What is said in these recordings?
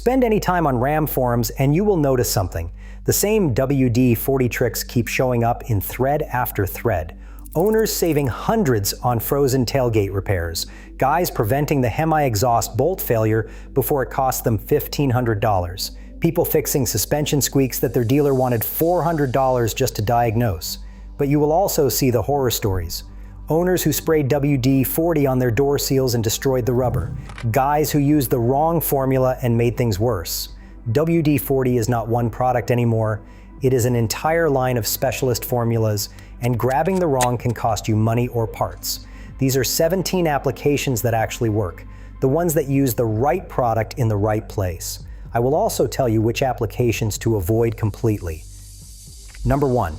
Spend any time on Ram forums and you will notice something. The same WD-40 tricks keep showing up in thread after thread. Owners saving hundreds on frozen tailgate repairs. Guys preventing the Hemi exhaust bolt failure before it cost them $1,500. People fixing suspension squeaks that their dealer wanted $400 just to diagnose. But you will also see the horror stories. Owners who sprayed WD-40 on their door seals and destroyed the rubber. Guys who used the wrong formula and made things worse. WD-40 is not one product anymore. It is an entire line of specialist formulas, and grabbing the wrong can cost you money or parts. These are 17 applications that actually work, the ones that use the right product in the right place. I will also tell you which applications to avoid completely. Number 1.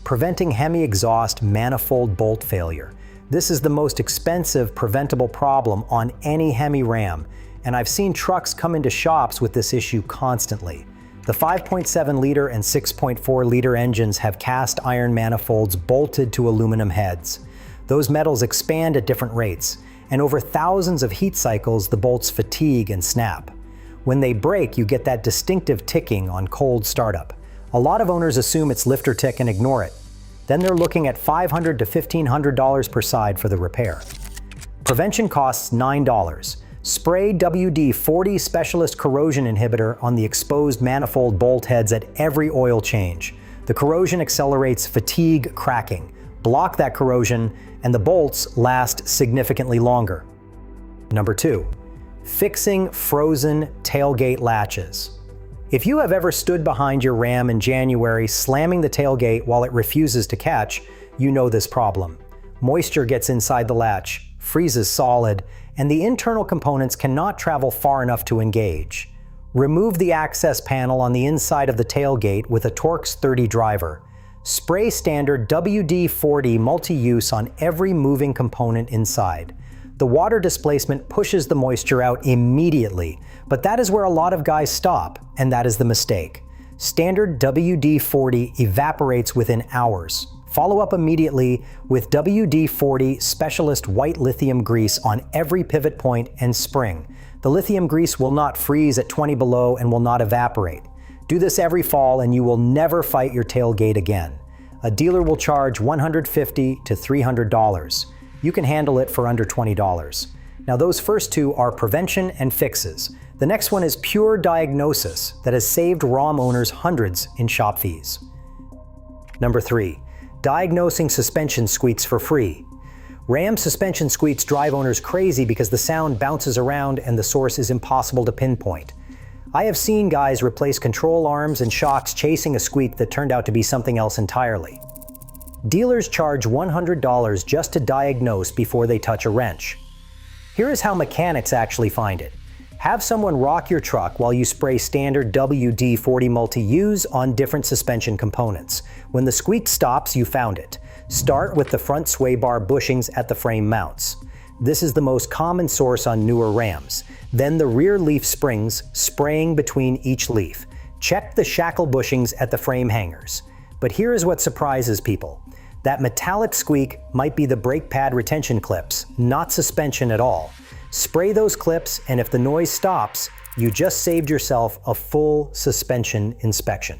Preventing Hemi exhaust manifold bolt failure. This is the most expensive preventable problem on any Hemi Ram, and I've seen trucks come into shops with this issue constantly. The 5.7-liter and 6.4-liter engines have cast iron manifolds bolted to aluminum heads. Those metals expand at different rates, and over thousands of heat cycles the bolts fatigue and snap. When they break, you get that distinctive ticking on cold startup. A lot of owners assume it's lifter tick and ignore it. Then they're looking at $500 to $1,500 per side for the repair. Prevention costs $9. Spray WD-40 Specialist Corrosion Inhibitor on the exposed manifold bolt heads at every oil change. The corrosion accelerates fatigue cracking. Block that corrosion, and the bolts last significantly longer. Number 2. Fixing frozen tailgate latches. If you have ever stood behind your Ram in January slamming the tailgate while it refuses to catch, you know this problem. Moisture gets inside the latch, freezes solid, and the internal components cannot travel far enough to engage. Remove the access panel on the inside of the tailgate with a Torx 30 driver. Spray standard WD-40 multi-use on every moving component inside. The water displacement pushes the moisture out immediately, but that is where a lot of guys stop, and that is the mistake. Standard WD-40 evaporates within hours. Follow up immediately with WD-40 Specialist White Lithium Grease on every pivot point and spring. The lithium grease will not freeze at 20 below and will not evaporate. Do this every fall and you will never fight your tailgate again. A dealer will charge $150 to $300. You can handle it for under $20. Now those first two are prevention and fixes. The next one is pure diagnosis that has saved ROM owners hundreds in shop fees. Number 3. Diagnosing suspension squeaks for free. Ram suspension squeaks drive owners crazy because the sound bounces around and the source is impossible to pinpoint. I have seen guys replace control arms and shocks chasing a squeak that turned out to be something else entirely. Dealers charge $100 just to diagnose before they touch a wrench. Here is how mechanics actually find it. Have someone rock your truck while you spray standard WD-40 multi-use on different suspension components. When the squeak stops, you found it. Start with the front sway bar bushings at the frame mounts. This is the most common source on newer Rams. Then the rear leaf springs, spraying between each leaf. Check the shackle bushings at the frame hangers. But here is what surprises people. That metallic squeak might be the brake pad retention clips, not suspension at all. Spray those clips, and if the noise stops, you just saved yourself a full suspension inspection.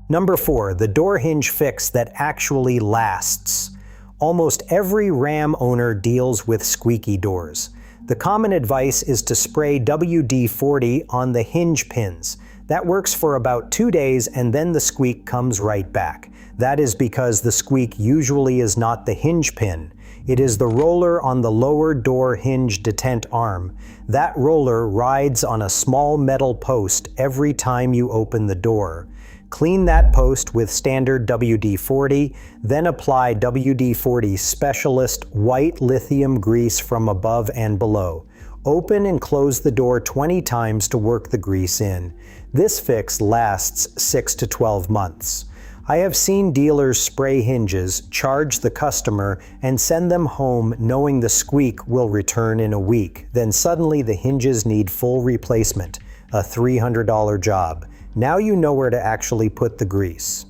Number 4, the door hinge fix that actually lasts. Almost every Ram owner deals with squeaky doors. The common advice is to spray WD-40 on the hinge pins. That works for about 2 days and then the squeak comes right back. That is because the squeak usually is not the hinge pin. It is the roller on the lower door hinge detent arm. That roller rides on a small metal post every time you open the door. Clean that post with standard WD-40, then apply WD-40 Specialist White Lithium Grease from above and below. Open and close the door 20 times to work the grease in. This fix lasts 6 to 12 months. I have seen dealers spray hinges, charge the customer, and send them home knowing the squeak will return in a week. Then suddenly the hinges need full replacement, a $300 job. Now you know where to actually put the grease.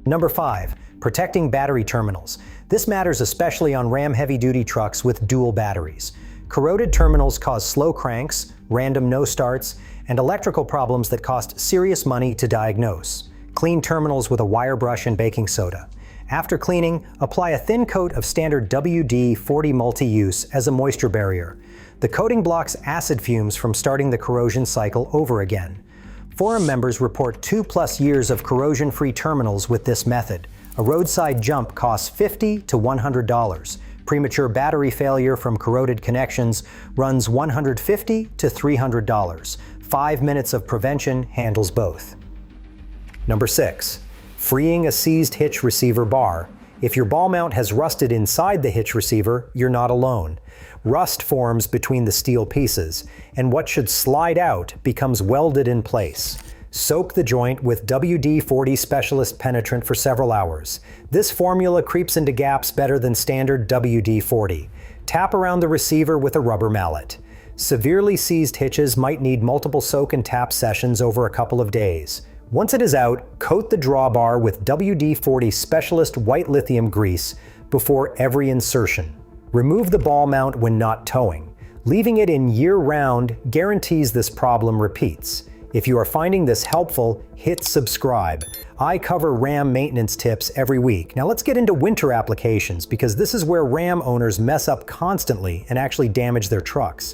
Number 5, protecting battery terminals. This matters especially on Ram heavy-duty trucks with dual batteries. Corroded terminals cause slow cranks, random no-starts, and electrical problems that cost serious money to diagnose. Clean terminals with a wire brush and baking soda. After cleaning, apply a thin coat of standard WD-40 multi-use as a moisture barrier. The coating blocks acid fumes from starting the corrosion cycle over again. Forum members report 2+ years of corrosion-free terminals with this method. A roadside jump costs $50 to $100. Premature battery failure from corroded connections runs $150 to $300. 5 minutes of prevention handles both. Number 6. Freeing a seized hitch receiver bar. If your ball mount has rusted inside the hitch receiver, you're not alone. Rust forms between the steel pieces, and what should slide out becomes welded in place. Soak the joint with WD-40 Specialist Penetrant for several hours. This formula creeps into gaps better than standard WD-40. Tap around the receiver with a rubber mallet. Severely seized hitches might need multiple soak and tap sessions over a couple of days. Once it is out, coat the drawbar with WD-40 Specialist White Lithium grease before every insertion. Remove the ball mount when not towing. Leaving it in year-round guarantees this problem repeats. If you are finding this helpful, hit subscribe. I cover RAM maintenance tips every week. Now let's get into winter applications, because this is where RAM owners mess up constantly and actually damage their trucks.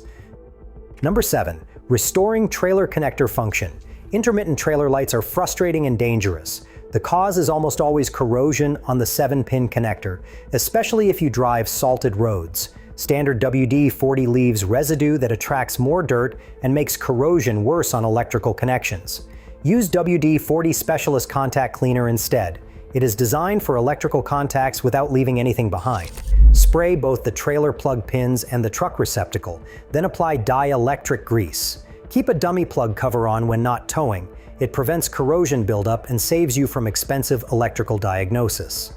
Number 7. Restoring trailer connector function. Intermittent trailer lights are frustrating and dangerous. The cause is almost always corrosion on the 7-pin connector, especially if you drive salted roads. Standard WD-40 leaves residue that attracts more dirt and makes corrosion worse on electrical connections. Use WD-40 Specialist Contact Cleaner instead. It is designed for electrical contacts without leaving anything behind. Spray both the trailer plug pins and the truck receptacle, then apply dielectric grease. Keep a dummy plug cover on when not towing. It prevents corrosion buildup and saves you from expensive electrical diagnosis.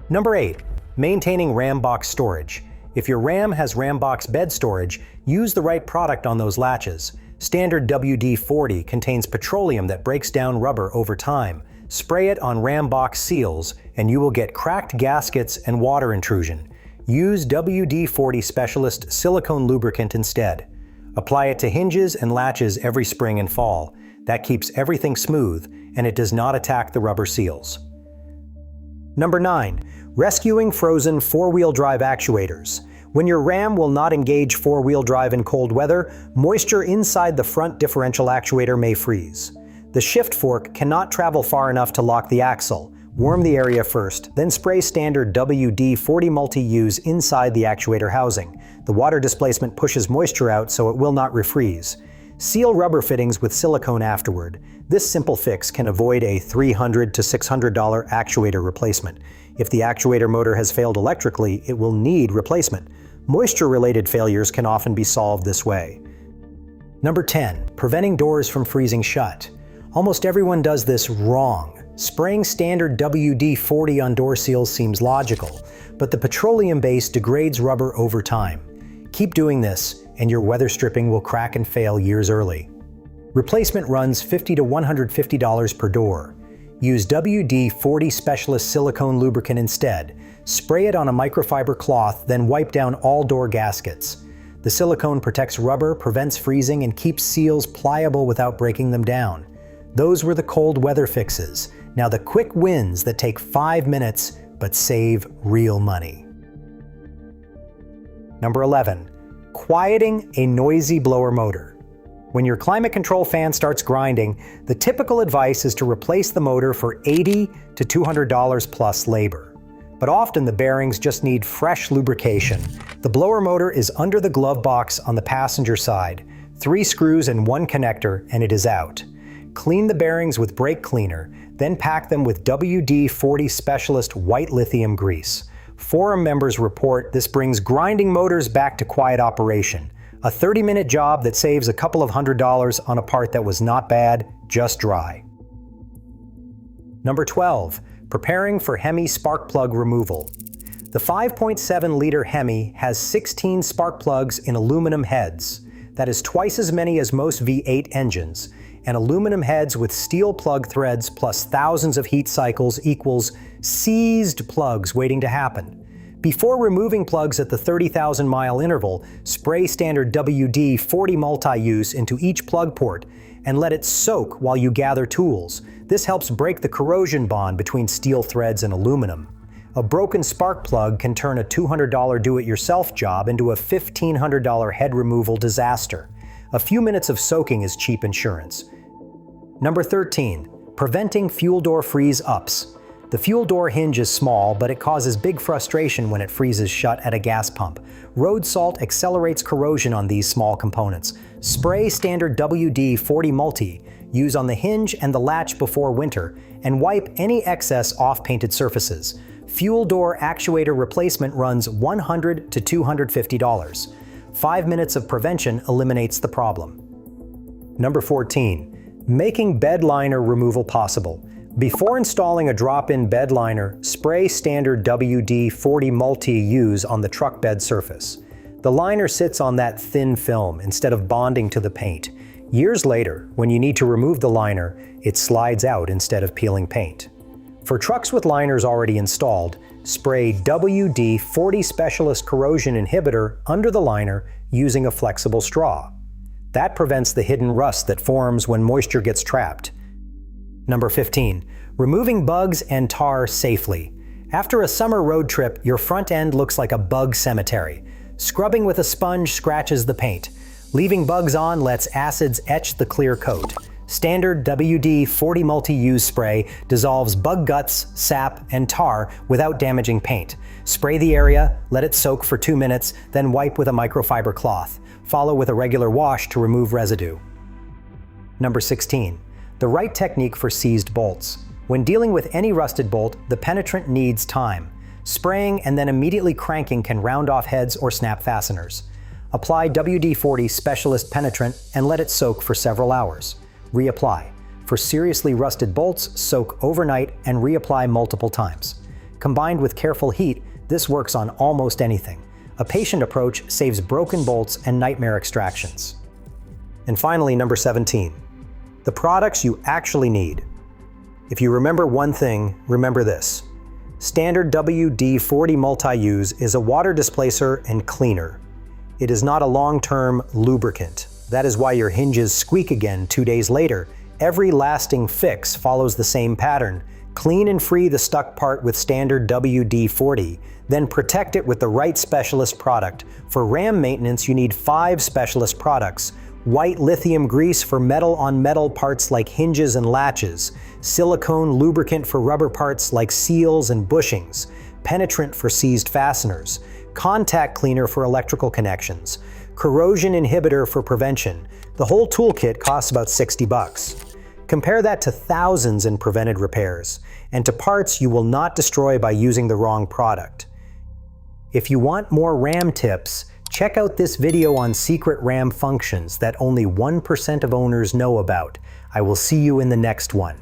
Number 8. Maintaining RAM box storage. If your RAM has RAM box bed storage, use the right product on those latches. Standard WD-40 contains petroleum that breaks down rubber over time. Spray it on RAM box seals, and you will get cracked gaskets and water intrusion. Use WD-40 Specialist silicone lubricant instead. Apply it to hinges and latches every spring and fall. That keeps everything smooth, and it does not attack the rubber seals. Number 9. Rescuing frozen 4-wheel drive actuators. When your RAM will not engage 4-wheel drive in cold weather, moisture inside the front differential actuator may freeze. The shift fork cannot travel far enough to lock the axle. Warm the area first, then spray standard WD-40 multi-use inside the actuator housing. The water displacement pushes moisture out so it will not refreeze. Seal rubber fittings with silicone afterward. This simple fix can avoid a $300 to $600 actuator replacement. If the actuator motor has failed electrically, it will need replacement. Moisture-related failures can often be solved this way. Number 10. Preventing doors from freezing shut. Almost everyone does this wrong. Spraying standard WD-40 on door seals seems logical, but the petroleum base degrades rubber over time. Keep doing this, and your weather stripping will crack and fail years early. Replacement runs $50 to $150 per door. Use WD-40 Specialist silicone lubricant instead. Spray it on a microfiber cloth, then wipe down all door gaskets. The silicone protects rubber, prevents freezing, and keeps seals pliable without breaking them down. Those were the cold weather fixes. Now the quick wins that take 5 minutes but save real money. Number 11. Quieting a noisy blower motor. When your climate control fan starts grinding, the typical advice is to replace the motor for $80 to $200 plus labor. But often the bearings just need fresh lubrication. The blower motor is under the glove box on the passenger side. 3 screws and 1 connector, and it is out. Clean the bearings with brake cleaner, then pack them with WD-40 Specialist White Lithium grease. Forum members report this brings grinding motors back to quiet operation. A 30-minute job that saves a couple of $100 on a part that was not bad, just dry. Number 12. Preparing for Hemi spark plug removal. The 5.7-liter Hemi has 16 spark plugs in aluminum heads. That is twice as many as most V8 engines. And aluminum heads with steel plug threads plus thousands of heat cycles equals seized plugs waiting to happen. Before removing plugs at the 30,000 mile interval, spray standard WD-40 multi-use into each plug port and let it soak while you gather tools. This helps break the corrosion bond between steel threads and aluminum. A broken spark plug can turn a $200 do-it-yourself job into a $1,500 head removal disaster. A few minutes of soaking is cheap insurance. Number 13. Preventing fuel door freeze-ups. The fuel door hinge is small, but it causes big frustration when it freezes shut at a gas pump. Road salt accelerates corrosion on these small components. Spray standard WD-40 multi, use on the hinge and the latch before winter, and wipe any excess off-painted surfaces. Fuel door actuator replacement runs $100 to $250. 5 minutes of prevention eliminates the problem. Number 14. Making bed liner removal possible. Before installing a drop-in bed liner, spray standard WD-40 multi-use on the truck bed surface. The liner sits on that thin film instead of bonding to the paint. Years later, when you need to remove the liner, it slides out instead of peeling paint. For trucks with liners already installed, spray WD-40 Specialist Corrosion Inhibitor under the liner using a flexible straw. That prevents the hidden rust that forms when moisture gets trapped. Number 15. Removing bugs and tar safely. After a summer road trip, your front end looks like a bug cemetery. Scrubbing with a sponge scratches the paint. Leaving bugs on lets acids etch the clear coat. Standard WD-40 multi-use spray dissolves bug guts, sap, and tar without damaging paint. Spray the area, let it soak for 2 minutes, then wipe with a microfiber cloth. Follow with a regular wash to remove residue. Number 16. The right technique for seized bolts. When dealing with any rusted bolt, the penetrant needs time. Spraying and then immediately cranking can round off heads or snap fasteners. Apply WD-40 Specialist Penetrant and let it soak for several hours. Reapply. For seriously rusted bolts, soak overnight and reapply multiple times. Combined with careful heat, this works on almost anything. A patient approach saves broken bolts and nightmare extractions. And finally, number 17. The products you actually need. If you remember one thing, remember this. Standard WD-40 multi-use is a water displacer and cleaner. It is not a long-term lubricant. That is why your hinges squeak again 2 days later. Every lasting fix follows the same pattern. Clean and free the stuck part with standard WD-40, then protect it with the right specialist product. For RAM maintenance, you need 5 specialist products. White lithium grease for metal-on-metal parts like hinges and latches, silicone lubricant for rubber parts like seals and bushings, penetrant for seized fasteners, contact cleaner for electrical connections, corrosion inhibitor for prevention. The whole toolkit costs about $60. Compare that to thousands in prevented repairs, and to parts you will not destroy by using the wrong product. If you want more RAM tips, check out this video on secret RAM functions that only 1% of owners know about. I will see you in the next one.